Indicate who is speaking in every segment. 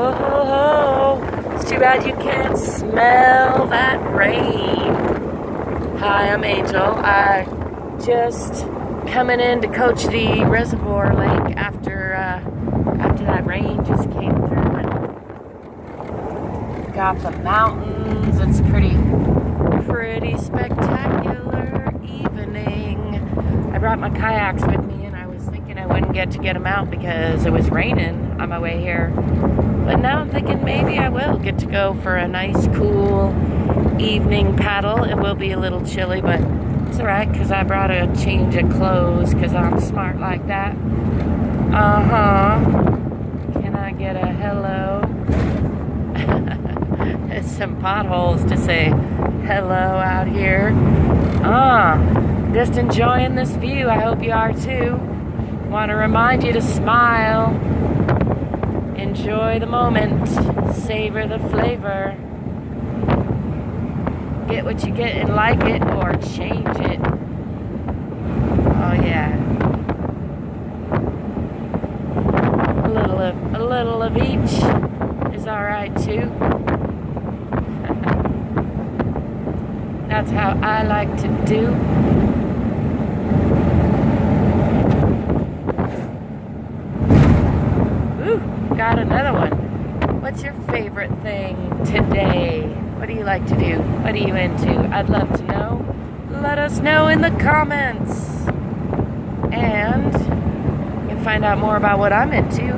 Speaker 1: Oh, it's too bad you can't smell that rain. Hi, I'm Angel. I just coming into Cochiti Reservoir Lake after that rain just came through and got the mountains. It's pretty spectacular evening. I brought my kayaks with me and I was thinking I wouldn't get them out because it was raining on my way here. But now I'm thinking maybe I will get to go for a nice cool evening paddle. It will be a little chilly, but it's alright because I brought a change of clothes because I'm smart like that. Can I get a hello? There's some potholes to say hello out here. Just enjoying this view. I hope you are too. Want to remind you to smile. Enjoy the moment. Savor the flavor. Get what you get and like it or change it. Oh yeah. A little of each is alright too. That's how I like to do. Ooh, got another one. What's your favorite thing today? What do you like to do? What are you into? I'd love to know. Let us know in the comments. And you can find out more about what I'm into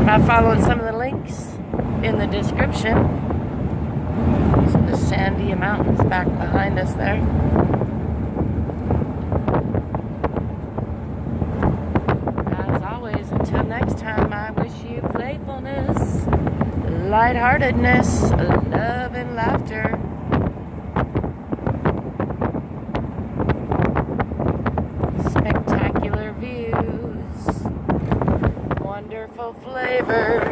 Speaker 1: by following some of the links in the description. The Sandia Mountains back behind us there. As always, until next time, I wish you playfulness, lightheartedness, love and laughter. Spectacular views, wonderful flavors.